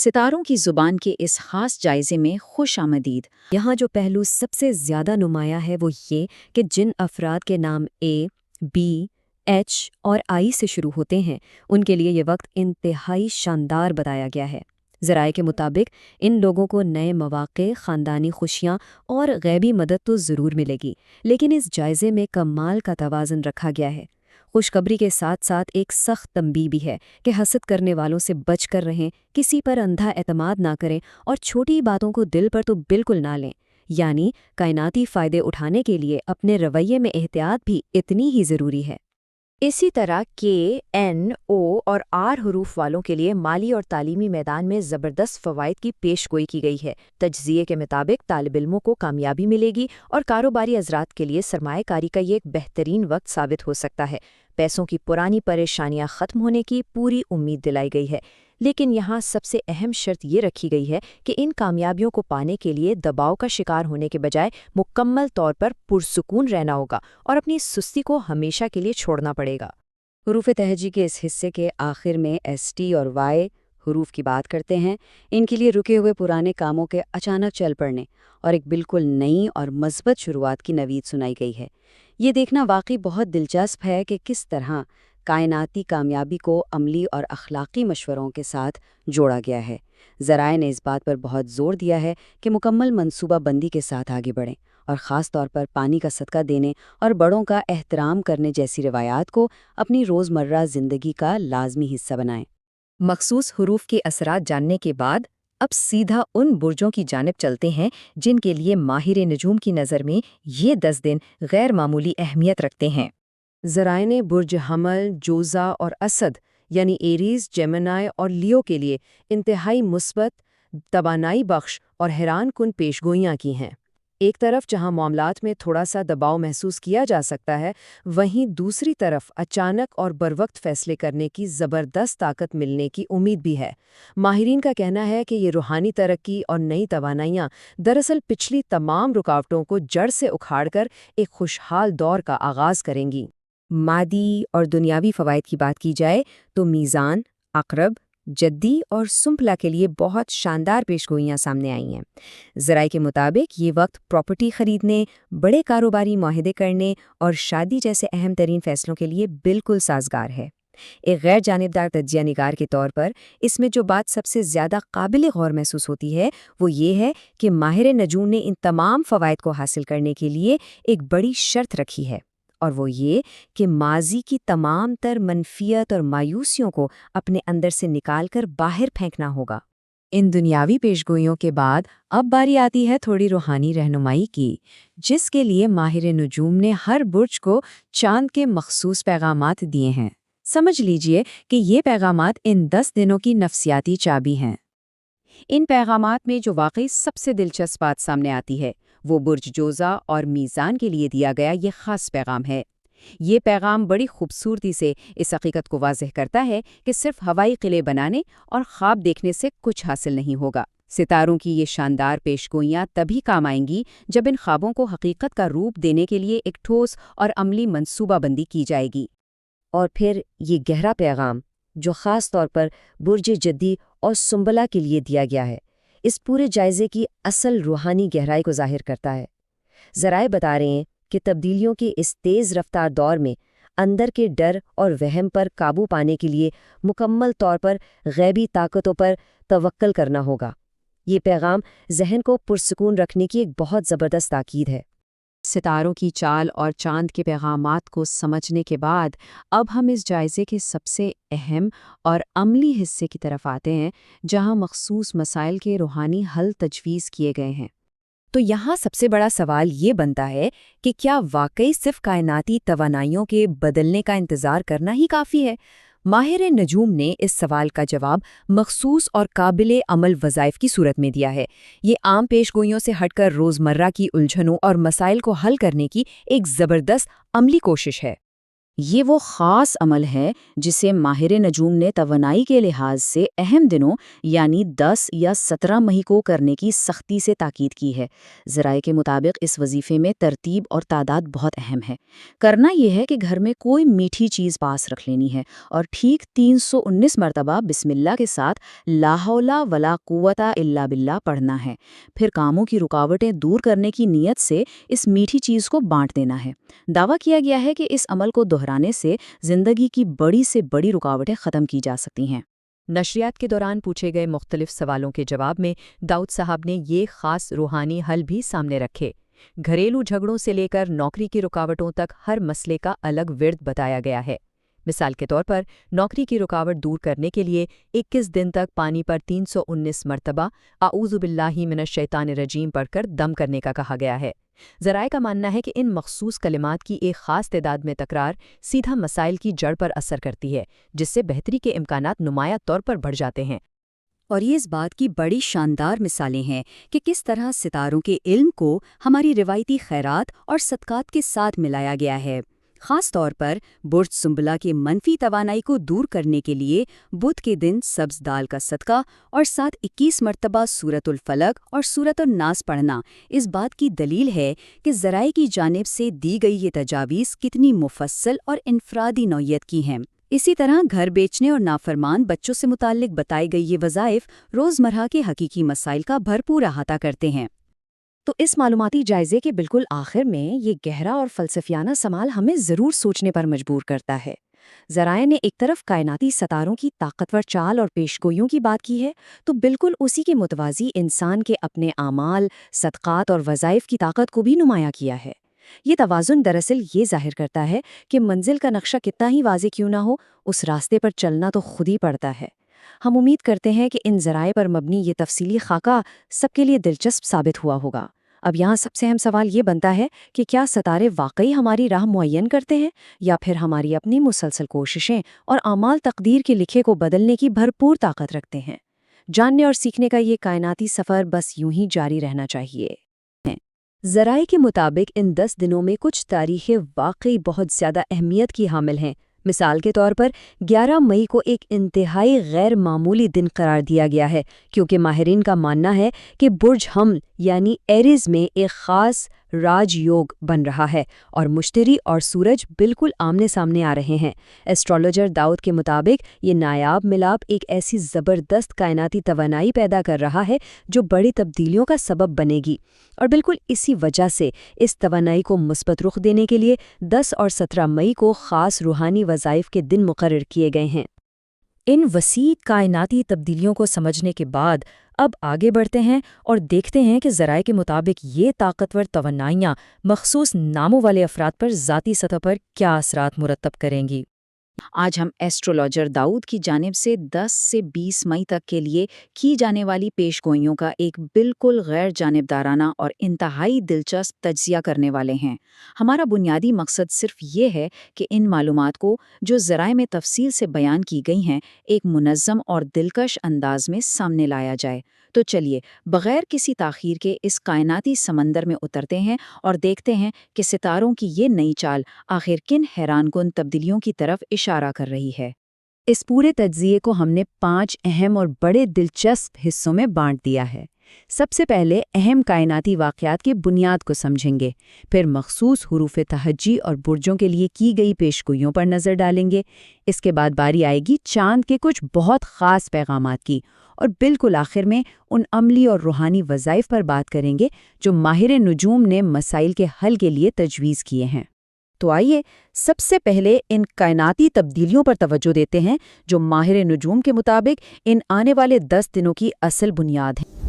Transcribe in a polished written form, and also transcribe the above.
ستاروں کی زبان کے اس خاص جائزے میں خوش آمدید۔ یہاں جو پہلو سب سے زیادہ نمایاں ہے وہ یہ کہ جن افراد کے نام اے، بی، ایچ اور آئی سے شروع ہوتے ہیں ان کے لیے یہ وقت انتہائی شاندار بتایا گیا ہے۔ ذرائع کے مطابق ان لوگوں کو نئے مواقع، خاندانی خوشیاں اور غیبی مدد تو ضرور ملے گی، لیکن اس جائزے میں کمال کا توازن رکھا گیا ہے۔ خوشخبری کے ساتھ ساتھ ایک سخت تنبیہ بھی ہے کہ حسد کرنے والوں سے بچ کر رہیں، کسی پر اندھا اعتماد نہ کریں اور چھوٹی باتوں کو دل پر تو بالکل نہ لیں۔ یعنی کائناتی فائدے اٹھانے کے لیے اپنے رویے میں احتیاط بھی اتنی ہی ضروری ہے۔ اسی طرح کے، این، او اور آر حروف والوں کے لیے مالی اور تعلیمی میدان میں زبردست فوائد کی پیش گوئی کی گئی ہے۔ تجزیے کے مطابق طالب علموں کو کامیابی ملے گی اور کاروباری حضرات کے لیے سرمایہ کاری کا یہ ایک بہترین وقت ثابت ہو سکتا ہے۔ پیسوں کی پرانی پریشانیاں ختم ہونے کی پوری امید دلائی گئی ہے، لیکن یہاں سب سے اہم شرط یہ رکھی گئی ہے کہ ان کامیابیوں کو پانے کے لیے دباؤ کا شکار ہونے کے بجائے مکمل طور پر پرسکون رہنا ہوگا اور اپنی سستی کو ہمیشہ کے لیے چھوڑنا پڑے گا۔ حروف تہجی کے اس حصے کے آخر میں ایس ٹی اور وائی حروف کی بات کرتے ہیں۔ ان کے لیے رکے ہوئے پرانے کاموں کے اچانک چل پڑنے اور ایک بالکل نئی اور مثبت شروعات کی نوید سنائی گئی ہے۔ یہ دیکھنا واقعی بہت دلچسپ ہے کہ کس طرح کائناتی کامیابی کو عملی اور اخلاقی مشوروں کے ساتھ جوڑا گیا ہے۔ ذرائع نے اس بات پر بہت زور دیا ہے کہ مکمل منصوبہ بندی کے ساتھ آگے بڑھیں اور خاص طور پر پانی کا صدقہ دینے اور بڑوں کا احترام کرنے جیسی روایات کو اپنی روزمرہ زندگی کا لازمی حصہ بنائیں۔ مخصوص حروف کے اثرات جاننے کے بعد اب سیدھا ان برجوں کی جانب چلتے ہیں جن کے لیے ماہر نجوم کی نظر میں یہ 10 دن غیر معمولی اہمیت رکھتے ہیں۔ ذرائع نے برج حمل، جوزا اور اسد یعنی ایریز، جیمنائی اور لیو کے لیے انتہائی مثبت، توانائی بخش اور حیران کن پیشگوئیاں کی ہیں۔ ایک طرف جہاں معاملات میں تھوڑا سا دباؤ محسوس کیا جا سکتا ہے، وہیں دوسری طرف اچانک اور بروقت فیصلے کرنے کی زبردست طاقت ملنے کی امید بھی ہے۔ ماہرین کا کہنا ہے کہ یہ روحانی ترقی اور نئی توانائیاں دراصل پچھلی تمام رکاوٹوں کو جڑ سے اکھاڑ کر ایک خوشحال دور کا آغاز کریں گی۔ مادی اور دنیاوی فوائد کی بات کی جائے تو میزان، عقرب، جدی اور سنپلا کے لیے بہت شاندار پیشگوئیاں سامنے آئی ہیں۔ ذرائع کے مطابق یہ وقت پراپرٹی خریدنے، بڑے کاروباری معاہدے کرنے اور شادی جیسے اہم ترین فیصلوں کے لیے بالکل سازگار ہے۔ ایک غیر جانبدار تجزیہ نگار کے طور پر اس میں جو بات سب سے زیادہ قابل غور محسوس ہوتی ہے وہ یہ ہے کہ ماہر نجوم نے ان تمام فوائد کو حاصل کرنے کے لیے ایک بڑی شرط رکھی ہے، اور وہ یہ کہ ماضی کی تمام تر منفیت اور مایوسیوں کو اپنے اندر سے نکال کر باہر پھینکنا ہوگا۔ ان دنیاوی پیشگوئیوں کے بعد اب باری آتی ہے تھوڑی روحانی رہنمائی کی، جس کے لیے ماہر نجوم نے ہر برج کو چاند کے مخصوص پیغامات دیے ہیں۔ سمجھ لیجئے کہ یہ پیغامات ان 10 دنوں کی نفسیاتی چابی ہیں۔ ان پیغامات میں جو واقعی سب سے دلچسپ بات سامنے آتی ہے وہ برج جوزا اور میزان کے لیے دیا گیا یہ خاص پیغام ہے۔ یہ پیغام بڑی خوبصورتی سے اس حقیقت کو واضح کرتا ہے کہ صرف ہوائی قلعے بنانے اور خواب دیکھنے سے کچھ حاصل نہیں ہوگا۔ ستاروں کی یہ شاندار پیشگوئیاں تبھی کام آئیں گی جب ان خوابوں کو حقیقت کا روپ دینے کے لیے ایک ٹھوس اور عملی منصوبہ بندی کی جائے گی۔ اور پھر یہ گہرا پیغام جو خاص طور پر برج جدی اور سنبلا کے لیے دیا گیا ہے، اس پورے جائزے کی اصل روحانی گہرائی کو ظاہر کرتا ہے۔ ذرائع بتا رہے ہیں کہ تبدیلیوں کے اس تیز رفتار دور میں اندر کے ڈر اور وہم پر قابو پانے کے لیے مکمل طور پر غیبی طاقتوں پر توکل کرنا ہوگا۔ یہ پیغام ذہن کو پرسکون رکھنے کی ایک بہت زبردست تاکید ہے۔ ستاروں کی چال اور چاند کے پیغامات کو سمجھنے کے بعد اب ہم اس جائزے کے سب سے اہم اور عملی حصے کی طرف آتے ہیں، جہاں مخصوص مسائل کے روحانی حل تجویز کیے گئے ہیں۔ تو یہاں سب سے بڑا سوال یہ بنتا ہے کہ کیا واقعی صرف کائناتی توانائیوں کے بدلنے کا انتظار کرنا ہی کافی ہے؟ ماہر نجوم نے اس سوال کا جواب مخصوص اور قابل عمل وظائف کی صورت میں دیا ہے۔ یہ عام پیشگوئیوں سے ہٹ کر روزمرہ کی الجھنوں اور مسائل کو حل کرنے کی ایک زبردست عملی کوشش ہے۔ یہ وہ خاص عمل ہے جسے ماہر نجوم نے توانائی کے لحاظ سے اہم دنوں یعنی 10 یا 17 مئی کو کرنے کی سختی سے تاکید کی ہے۔ ذرائع کے مطابق اس وظیفے میں ترتیب اور تعداد بہت اہم ہے۔ کرنا یہ ہے کہ گھر میں کوئی میٹھی چیز پاس رکھ لینی ہے اور ٹھیک 319 مرتبہ بسم اللہ کے ساتھ لا حول ولا قوت الا باللہ پڑھنا ہے۔ پھر کاموں کی رکاوٹیں دور کرنے کی نیت سے اس میٹھی چیز کو بانٹ دینا ہے۔ دعویٰ کیا گیا ہے کہ اس عمل کو دہرانے سے زندگی کی بڑی سے بڑی رکاوٹیں ختم کی جا سکتی ہیں۔ نشریات کے دوران پوچھے گئے مختلف سوالوں کے جواب میں داؤد صاحب نے یہ خاص روحانی حل بھی سامنے رکھے۔ گھریلو جھگڑوں سے لے کر نوکری کی رکاوٹوں تک ہر مسئلے کا الگ ورد بتایا گیا ہے۔ مثال کے طور پر نوکری کی رکاوٹ دور کرنے کے لیے 21 دن تک پانی پر 319 مرتبہ اعوذ باللہ من الشیطان الرجیم پڑھ کر دم کرنے کا کہا گیا ہے۔ ذرائع کا ماننا ہے کہ ان مخصوص کلمات کی ایک خاص تعداد میں تکرار سیدھا مسائل کی جڑ پر اثر کرتی ہے، جس سے بہتری کے امکانات نمایاں طور پر بڑھ جاتے ہیں۔ اور یہ اس بات کی بڑی شاندار مثالیں ہیں کہ کس طرح ستاروں کے علم کو ہماری روایتی خیرات اور صدقات کے ساتھ ملایا گیا ہے۔ خاص طور پر برج سنبلہ کی منفی توانائی کو دور کرنے کے لیے بدھ کے دن سبز دال کا صدقہ اور ساتھ 21 مرتبہ سورۃ الفلق اور سورۃ الناس پڑھنا اس بات کی دلیل ہے کہ ذرائع کی جانب سے دی گئی یہ تجاویز کتنی مفصل اور انفرادی نوعیت کی ہیں۔ اسی طرح گھر بیچنے اور نافرمان بچوں سے متعلق بتائی گئی یہ وظائف روزمرہ کے حقیقی مسائل کا بھرپور احاطہ کرتے ہیں۔ تو اس معلوماتی جائزے کے بالکل آخر میں یہ گہرا اور فلسفیانہ سوال ہمیں ضرور سوچنے پر مجبور کرتا ہے۔ ذرائع نے ایک طرف کائناتی ستاروں کی طاقتور چال اور پیشگوئیوں کی بات کی ہے، تو بالکل اسی کے متوازی انسان کے اپنے اعمال، صدقات اور وظائف کی طاقت کو بھی نمایاں کیا ہے۔ یہ توازن دراصل یہ ظاہر کرتا ہے کہ منزل کا نقشہ کتنا ہی واضح کیوں نہ ہو، اس راستے پر چلنا تو خود ہی پڑتا ہے۔ ہم امید کرتے ہیں کہ ان ذرائع پر مبنی یہ تفصیلی خاکہ سب کے لیے دلچسپ ثابت ہوا ہوگا۔ اب یہاں سب سے اہم سوال یہ بنتا ہے کہ کیا ستارے واقعی ہماری راہ معین کرتے ہیں، یا پھر ہماری اپنی مسلسل کوششیں اور اعمال تقدیر کے لکھے کو بدلنے کی بھرپور طاقت رکھتے ہیں؟ جاننے اور سیکھنے کا یہ کائناتی سفر بس یوں ہی جاری رہنا چاہیے۔ ذرائع کے مطابق ان 10 دنوں میں کچھ تاریخیں واقعی بہت زیادہ اہمیت کی حامل ہیں۔ مثال کے طور پر 11 مئی کو ایک انتہائی غیر معمولی دن قرار دیا گیا ہے، کیونکہ ماہرین کا ماننا ہے کہ برج حمل یعنی ایریز میں ایک خاص راج یوگ بن رہا ہے اور مشتری اور سورج بالکل آمنے سامنے آ رہے ہیں۔ ایسٹرولوجر داؤد کے مطابق یہ نایاب ملاپ ایک ایسی زبردست کائناتی توانائی پیدا کر رہا ہے جو بڑی تبدیلیوں کا سبب بنے گی، اور بالکل اسی وجہ سے اس توانائی کو مثبت رخ دینے کے لیے 10 اور 17 مئی کو خاص روحانی وظائف کے دن مقرر کیے گئے ہیں۔ ان وسیع کائناتی تبدیلیوں کو سمجھنے کے بعد اب آگے بڑھتے ہیں اور دیکھتے ہیں کہ ذرائع کے مطابق یہ طاقتور توانائیاں مخصوص ناموں والے افراد پر ذاتی سطح پر کیا اثرات مرتب کریں گی۔ آج ہم ایسٹرولوجر داؤد کی جانب سے 10 سے 20 مئی تک کے لیے کی جانے والی پیشگوئیوں کا ایک بالکل غیر جانبدارانہ اور انتہائی دلچسپ تجزیہ کرنے والے ہیں۔ ہمارا بنیادی مقصد صرف یہ ہے کہ ان معلومات کو جو ذرائع میں تفصیل سے بیان کی گئی ہیں ایک منظم اور دلکش انداز میں سامنے لایا جائے۔ تو چلیے بغیر کسی تاخیر کے اس کائناتی سمندر میں اترتے ہیں اور دیکھتے ہیں کہ ستاروں کی یہ نئی چال آخر کن حیران کن تبدیلیوں کی طرف اشارہ کر رہی ہے۔ اس پورے تجزیے کو ہم نے 5 اہم اور بڑے دلچسپ حصوں میں بانٹ دیا ہے۔ سب سے پہلے اہم کائناتی واقعات کی بنیاد کو سمجھیں گے، پھر مخصوص حروف تہجی اور برجوں کے لیے کی گئی پیشگوئیوں پر نظر ڈالیں گے۔ اس کے بعد باری آئے گی چاند کے کچھ بہت خاص پیغامات کی، اور بالکل آخر میں ان عملی اور روحانی وظائف پر بات کریں گے جو ماہر نجوم نے مسائل کے حل کے لیے تجویز کیے ہیں۔ تو آئیے سب سے پہلے ان کائناتی تبدیلیوں پر توجہ دیتے ہیں جو ماہر نجوم کے مطابق ان آنے والے 10 دنوں کی اصل بنیاد ہیں۔